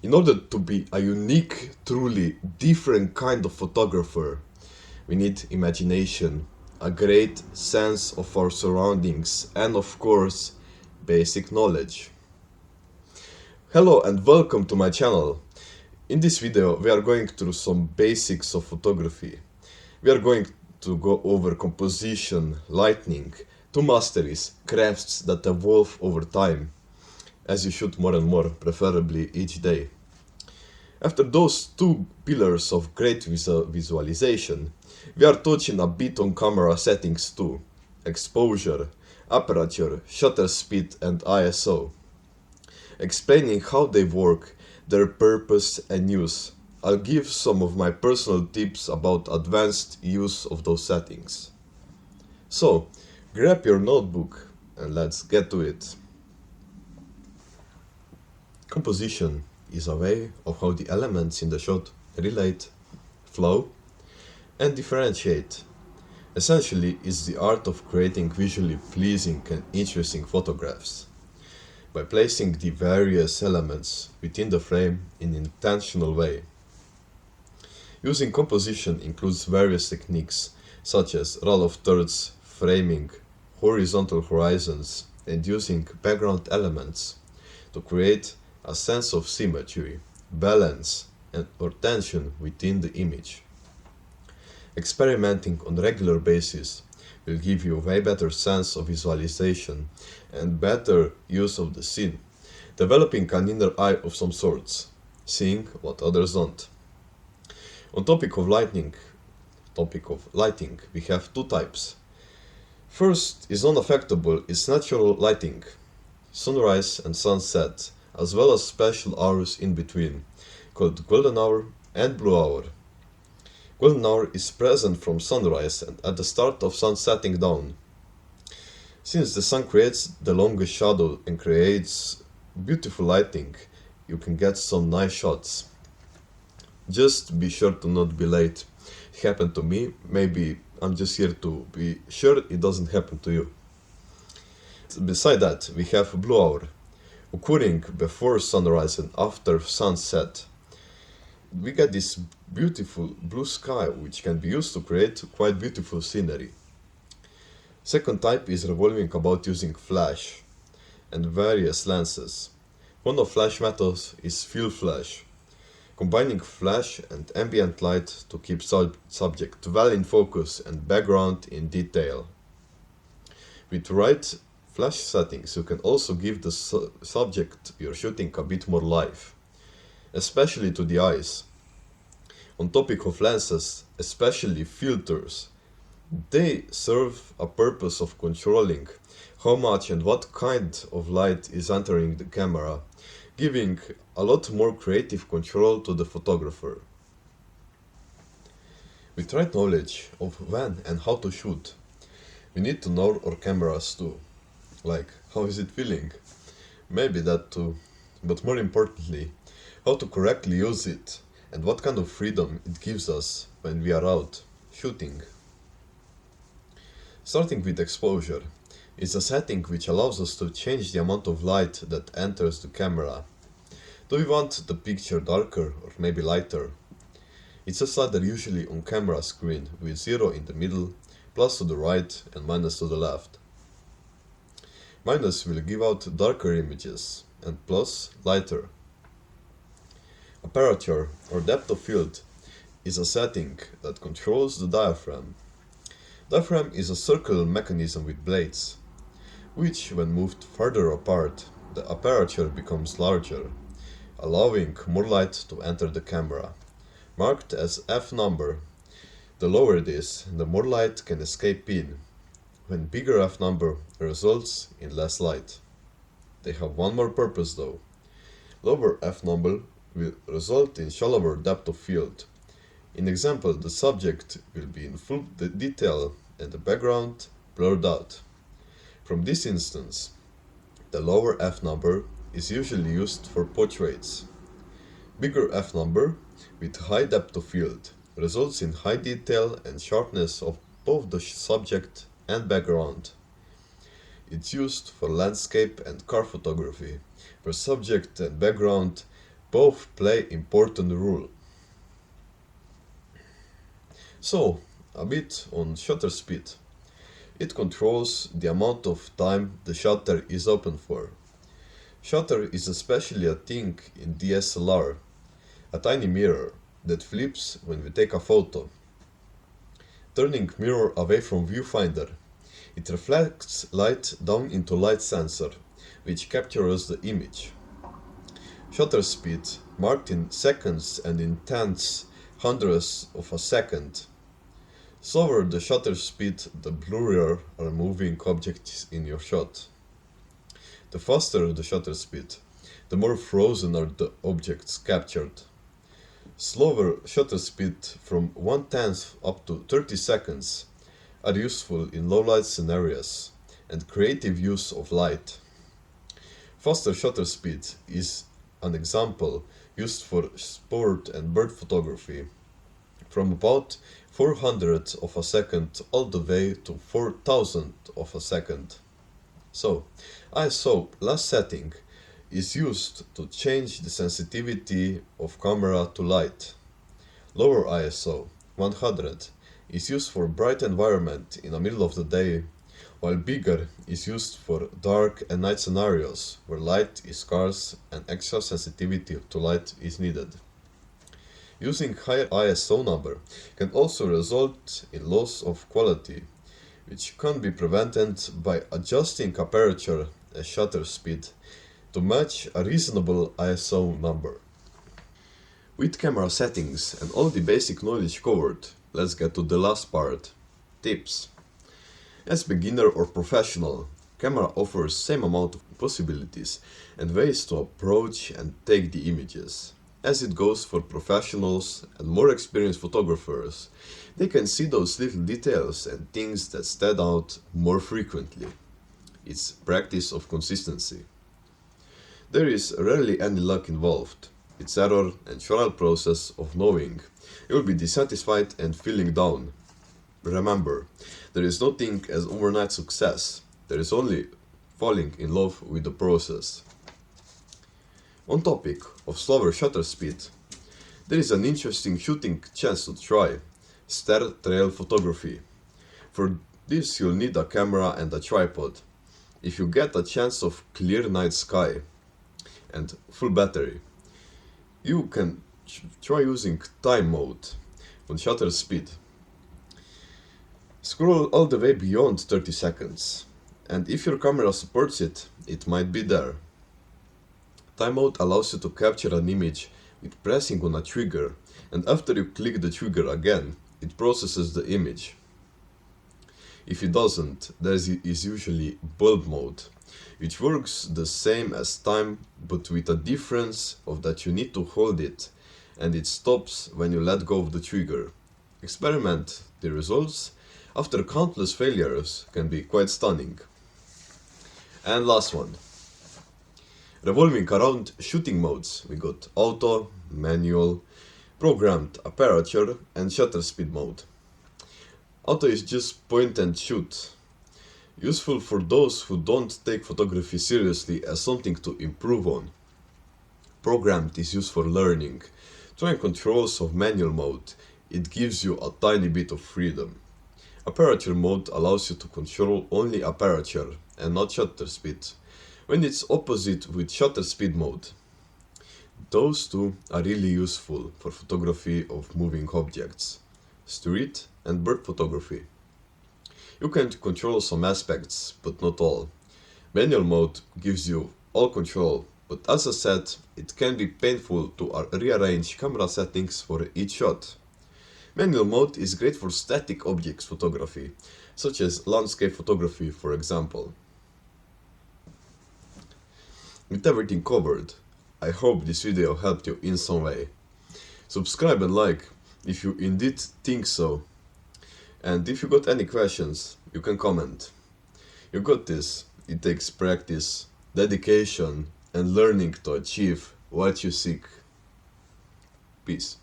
In order to be a unique, truly different kind of photographer, we need imagination, a great sense of our surroundings, and of course, basic knowledge. Hello and welcome to my channel. In this video, we are going through some basics of photography. We are going to go over composition, lighting, two masteries, crafts that evolve over time, as you shoot more and more, preferably each day. After those two pillars of great visualization, we are touching a bit on camera settings too: exposure, aperture, shutter speed and ISO. Explaining how they work, their purpose and use. I'll give some of my personal tips about advanced use of those settings. So, grab your notebook and let's get to it. Composition is a way of how the elements in the shot relate, flow, and differentiate. Essentially, it's the art of creating visually pleasing and interesting photographs by placing the various elements within the frame in an intentional way. Using composition includes various techniques such as rule of thirds, framing, horizontal horizons, and using background elements to create a sense of symmetry, balance, or tension within the image. Experimenting on a regular basis will give you a way better sense of visualization and better use of the scene, developing an inner eye of some sorts, seeing what others don't. On topic of lighting, we have two types. First is non-affectable, it's natural lighting, sunrise and sunset, as well as special hours in between, called golden hour and blue hour. Golden hour is present from sunrise and at the start of sun setting down. Since the sun creates the longest shadow and creates beautiful lighting, you can get some nice shots. Just be sure to not be late. It happened to me, maybe I'm just here to be sure it doesn't happen to you. Beside that, we have blue hour, occurring before sunrise and after sunset. We get this beautiful blue sky which can be used to create quite beautiful scenery. Second type is revolving about using flash and various lenses. One of flash methods is field flash, combining flash and ambient light to keep subject well in focus and background in detail. With right flash settings, you can also give the subject you're shooting a bit more life, especially to the eyes. On topic of lenses, especially filters, they serve a purpose of controlling how much and what kind of light is entering the camera, giving a lot more creative control to the photographer. With right knowledge of when and how to shoot, we need to know our cameras too. Like, how is it feeling? Maybe that too. But more importantly, how to correctly use it and what kind of freedom it gives us when we are out shooting. Starting with exposure, is a setting which allows us to change the amount of light that enters the camera. Do we want the picture darker or maybe lighter? It's a slider usually on camera screen with 0 in the middle, plus to the right and minus to the left. Minus will give out darker images and plus lighter. Aperture or depth of field is a setting that controls the diaphragm. Diaphragm is a circular mechanism with blades, which when moved further apart, the aperture becomes larger, allowing more light to enter the camera, marked as F number. The lower it is, the more light can escape in. When bigger F number results in less light. They have one more purpose though. Lower F number will result in shallower depth of field. In example, the subject will be in full detail and the background blurred out. From this instance, the lower F number is usually used for portraits. Bigger F number with high depth of field results in high detail and sharpness of both the subject and background. It's used for landscape and car photography, where subject and background Both play important role. So, a bit on shutter speed. It controls the amount of time the shutter is open for. Shutter is especially a thing in DSLR, a tiny mirror that flips when we take a photo. Turning mirror away from viewfinder, it reflects light down into light sensor, which captures the image. Shutter speed, marked in seconds and in tenths, hundredths of a second. Slower the shutter speed, the blurrier are moving objects in your shot. The faster the shutter speed, the more frozen are the objects captured. Slower shutter speed from 1/10 up to 30 seconds are useful in low light scenarios and creative use of light. Faster shutter speed is an example used for sport and bird photography, from about 400 of a second all the way to 4000 of a second. So, ISO last setting is used to change the sensitivity of camera to light. Lower ISO 100 is used for bright environment in the middle of the day, while bigger is used for dark and night scenarios where light is scarce and extra sensitivity to light is needed. Using higher ISO number can also result in loss of quality, which can be prevented by adjusting aperture and shutter speed to match a reasonable ISO number. With camera settings and all the basic knowledge covered, let's get to the last part, tips. As beginner or professional, camera offers same amount of possibilities and ways to approach and take the images. As it goes for professionals and more experienced photographers, they can see those little details and things that stand out more frequently. It's practice of consistency. There is rarely any luck involved. It's error and trial process of knowing. You'll be dissatisfied and feeling down. Remember, there is no thing as overnight success. There is only falling in love with the process. On topic of slower shutter speed, there is an interesting shooting chance to try, star trail photography. For this you'll need a camera and a tripod. If you get a chance of clear night sky and full battery, you can try using time mode on shutter speed. Scroll all the way beyond 30 seconds, and if your camera supports it, it might be there. Time mode allows you to capture an image with pressing on a trigger, and after you click the trigger again, it processes the image. If it doesn't, there is usually bulb mode, which works the same as time but with a difference of that you need to hold it and it stops when you let go of the trigger. Experiment the results after countless failures can be quite stunning. And last one. Revolving around shooting modes, we got auto, manual, programmed aperture and shutter speed mode. Auto is just point and shoot. Useful for those who don't take photography seriously as something to improve on. Programmed is used for learning. Trying controls of manual mode, it gives you a tiny bit of freedom. Aperture mode allows you to control only aperture and not shutter speed, when it's opposite with shutter speed mode. Those two are really useful for photography of moving objects, street and bird photography. You can control some aspects, but not all. Manual mode gives you all control, but as I said, it can be painful to rearrange camera settings for each shot. Manual mode is great for static objects photography, such as landscape photography for example. With everything covered, I hope this video helped you in some way. Subscribe and like if you indeed think so. And if you got any questions, you can comment. You got this. It takes practice, dedication, and learning to achieve what you seek. Peace.